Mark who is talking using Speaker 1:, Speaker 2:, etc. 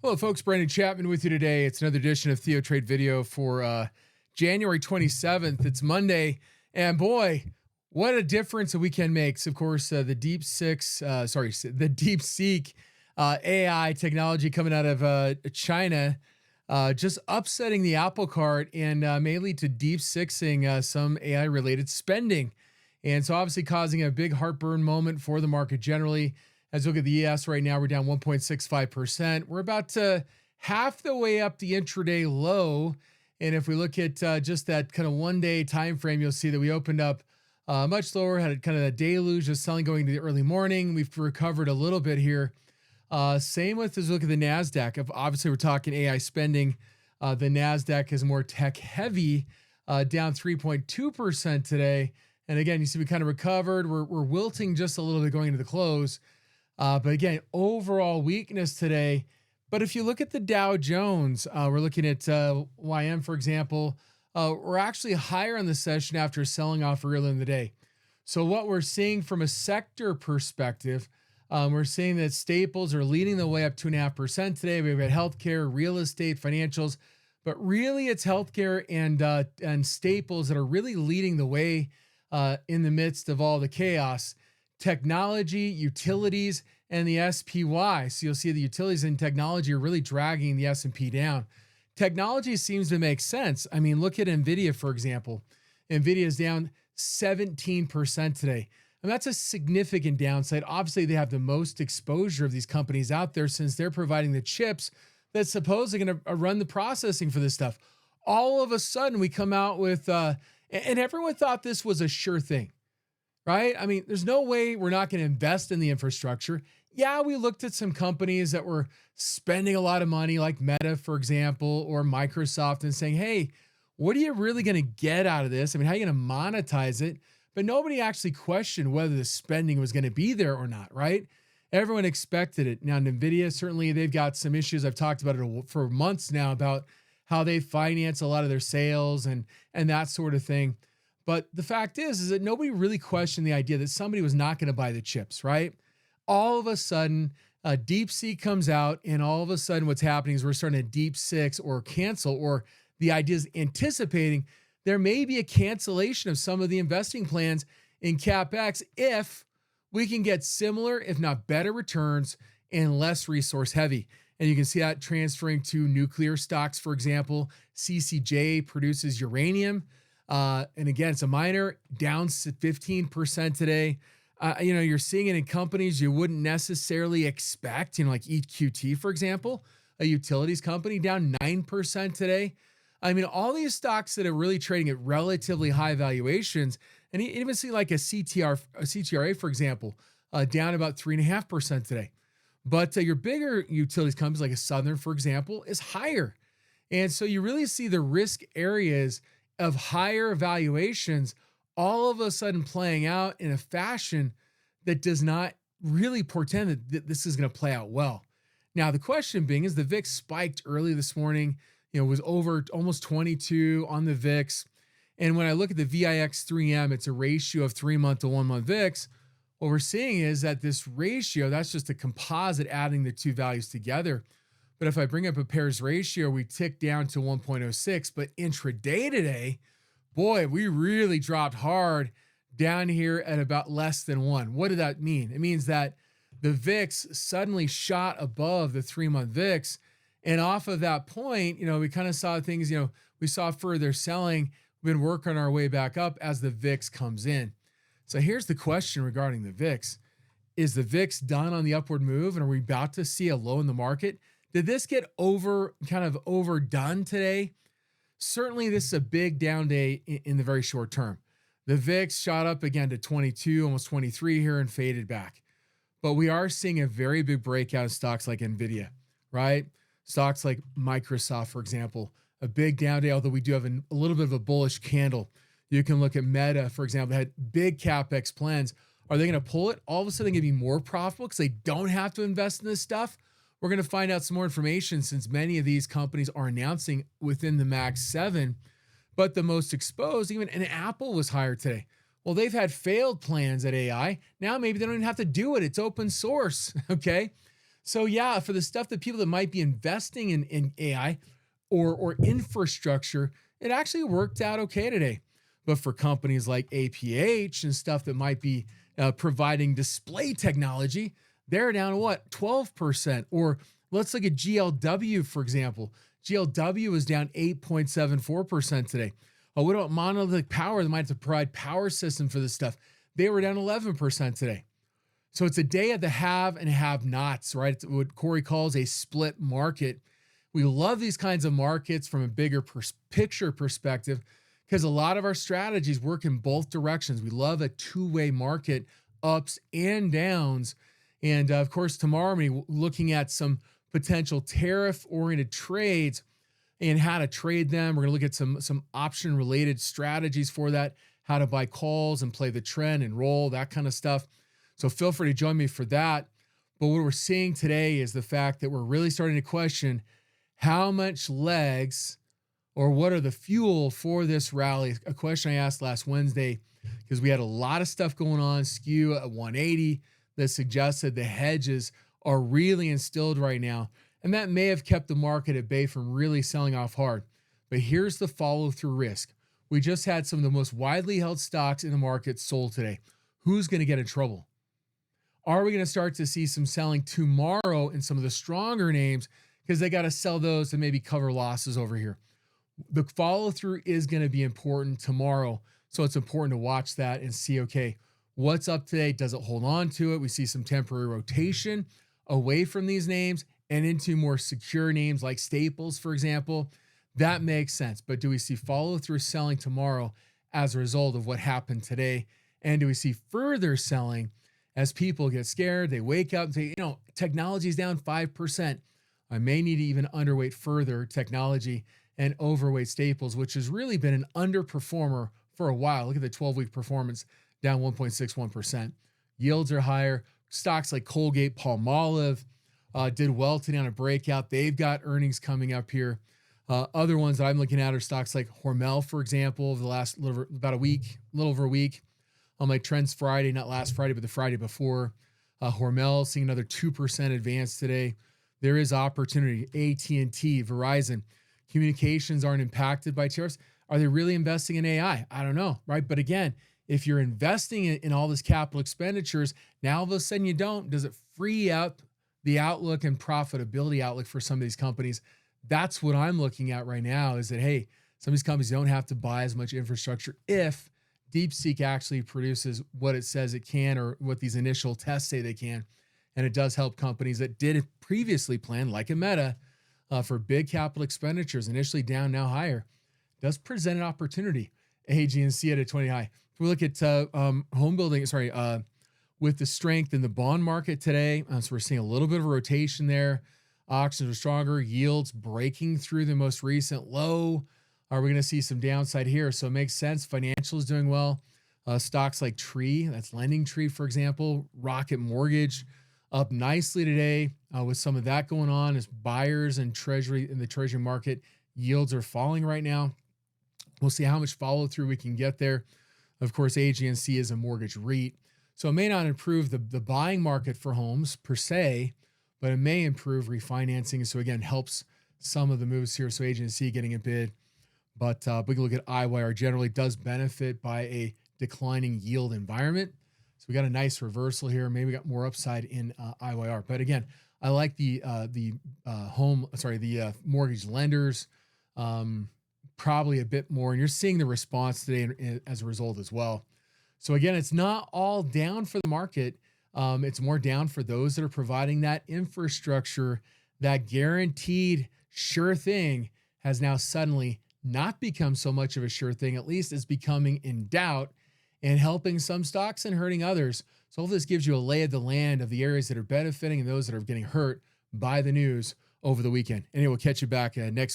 Speaker 1: Hello, folks. Brandon Chapman with you today. It's another edition of TheoTrade video for January 27th. It's Monday, and boy, what a difference a weekend makes. Of course, the DeepSeek AI technology coming out of China, just upsetting the apple cart and may lead to deep sixing some AI-related spending, and so obviously causing a big heartburn moment for the market generally. As we look at the ES right now, we're down 1.65%. We're about half the way up the intraday low. And if we look at just that kind of one-day time frame, you'll see that we opened up much lower, had a kind of a deluge of selling going into the early morning. We've recovered a little bit here. Same with as we look at the NASDAQ. Obviously, we're talking AI spending. The NASDAQ is more tech-heavy, down 3.2% today. And again, you see we kind of recovered. We're wilting just a little bit going into the close. But again, overall weakness today. But if you look at the Dow Jones, we're looking at YM, for example, we're actually higher on the session after selling off earlier in the day. So what we're seeing from a sector perspective, we're seeing that staples are leading the way up 2.5% today. We've got healthcare, real estate, financials, but really it's healthcare and staples that are really leading the way in the midst of all the chaos. Technology, utilities, and the SPY. So you'll see the utilities and technology are really dragging the S&P down. Technology seems to make sense. I mean, look at NVIDIA, for example. NVIDIA is down 17% today. And that's a significant downside. Obviously, they have the most exposure of these companies out there since they're providing the chips that's supposedly going to run the processing for this stuff. All of a sudden, we come out with, and everyone thought this was a sure thing. Right? I mean, there's no way we're not going to invest in the infrastructure. Yeah, we looked at some companies that were spending a lot of money, like Meta, for example, or Microsoft, and saying, hey, what are you really going to get out of this? I mean, how are you going to monetize it? But nobody actually questioned whether the spending was going to be there or not, right? Everyone expected it. Now, NVIDIA, certainly they've got some issues. I've talked about it for months now about how they finance a lot of their sales and that sort of thing. But the fact is that nobody really questioned the idea that somebody was not going to buy the chips, right? All of a sudden, DeepSeek comes out, and all of a sudden what's happening is we're starting to deep six or cancel, or the idea is anticipating there may be a cancellation of some of the investing plans in capex if we can get similar, if not better returns and less resource heavy. And you can see that transferring to nuclear stocks, for example. CCJ produces uranium. And again, it's a minor, down 15% today. You're seeing it in companies you wouldn't necessarily expect, like EQT, for example, a utilities company, down 9% today. I mean, all these stocks that are really trading at relatively high valuations, and you even see like a CTRA, for example, down about 3.5% today. But your bigger utilities companies like a Southern, for example, is higher. And so you really see the risk areas of higher valuations all of a sudden playing out in a fashion that does not really portend that this is going to play out well. Now, the question being is the VIX spiked early this morning, was over almost 22 on the VIX. And when I look at the VIX3M, it's a ratio of 3-month to 1-month VIX. What we're seeing is that this ratio, that's just a composite adding the two values together. But if I bring up a pairs ratio, we tick down to 1.06. But intraday today, boy, we really dropped hard down here at about less than 1. What did that mean? It means that the VIX suddenly shot above the 3-month VIX. And off of that point, we kind of saw things, we saw further selling. We've been working our way back up as the VIX comes in. So here's the question regarding the VIX. Is the VIX done on the upward move? And are we about to see a low in the market? Did this get overdone today? Certainly, this is a big down day in the very short term. The VIX shot up again to 22, almost 23 here, and faded back. But we are seeing a very big breakout of stocks like NVIDIA, right? Stocks like Microsoft, for example, a big down day, although we do have a little bit of a bullish candle. You can look at Meta, for example, they had big capex plans. Are they going to pull it? All of a sudden, they're going to be more profitable because they don't have to invest in this stuff. We're going to find out some more information since many of these companies are announcing within the Mag 7. But the most exposed, even an Apple was higher today. Well, they've had failed plans at AI. Now maybe they don't even have to do it. It's open source, okay? So yeah, for the stuff that people that might be investing in AI or infrastructure, it actually worked out okay today. But for companies like APH and stuff that might be providing display technology, they're down what 12%. Or let's look at GLW for example. GLW is down 8.74% today. What about Monolithic Power that might have to provide power system for this stuff? They were down 11% today. So it's a day of the have and have nots, right? It's what Corey calls a split market. We love these kinds of markets from a bigger picture perspective because a lot of our strategies work in both directions. We love a two-way market, ups and downs. And of course, tomorrow, I'm going to be looking at some potential tariff-oriented trades and how to trade them. We're going to look at some option-related strategies for that, how to buy calls and play the trend and roll, that kind of stuff. So feel free to join me for that. But what we're seeing today is the fact that we're really starting to question how much legs or what are the fuel for this rally. A question I asked last Wednesday because we had a lot of stuff going on, skew at 180 that suggested the hedges are really instilled right now. And that may have kept the market at bay from really selling off hard. But here's the follow through risk. We just had some of the most widely held stocks in the market sold today. Who's going to get in trouble? Are we going to start to see some selling tomorrow in some of the stronger names because they got to sell those to maybe cover losses over here? The follow through is going to be important tomorrow. So it's important to watch that and see, okay, what's up today? Does it hold on to it? We see some temporary rotation away from these names and into more secure names like Staples, for example. That makes sense. But do we see follow through selling tomorrow as a result of what happened today? And do we see further selling as people get scared? They wake up and say, technology is down 5%. I may need to even underweight further technology and overweight Staples, which has really been an underperformer for a while. Look at the 12-week performance, down 1.61%. Yields are higher. Stocks like Colgate, Palmolive did well today on a breakout. They've got earnings coming up here. Other ones that I'm looking at are stocks like Hormel, for example, over the last little over a week. On my Trends Friday, not last Friday, but the Friday before. Hormel seeing another 2% advance today. There is opportunity. AT&T, Verizon, communications aren't impacted by tariffs. Are they really investing in AI? I don't know, right? But again, if you're investing in all this capital expenditures, now all of a sudden you don't, does it free up the outlook and profitability outlook for some of these companies? That's what I'm looking at right now is that, hey, some of these companies don't have to buy as much infrastructure if DeepSeek actually produces what it says it can or what these initial tests say they can. And it does help companies that did previously plan, like a Meta, for big capital expenditures, initially down, now higher. Does present an opportunity. AG&C at a 20 high. If we look at home building, with the strength in the bond market today, so we're seeing a little bit of a rotation there. Auctions are stronger, yields breaking through the most recent low. Are we going to see some downside here? So it makes sense. Financials doing well. Stocks like Tree, that's Lending Tree, for example. Rocket Mortgage up nicely today with some of that going on as buyers and treasury in the treasury market yields are falling right now. We'll see how much follow through we can get there. Of course, AG&C is a mortgage REIT. So it may not improve the buying market for homes per se, but it may improve refinancing. So again, helps some of the moves here. So AG&C getting a bid. But we can look at IYR generally does benefit by a declining yield environment. So we got a nice reversal here. Maybe we got more upside in IYR. But again, I like the mortgage lenders probably a bit more. And you're seeing the response today as a result as well. So again, it's not all down for the market. It's more down for those that are providing that infrastructure. That guaranteed sure thing has now suddenly not become so much of a sure thing, at least it's becoming in doubt and helping some stocks and hurting others. So all this gives you a lay of the land of the areas that are benefiting and those that are getting hurt by the news over the weekend. Anyway, we'll catch you back next week.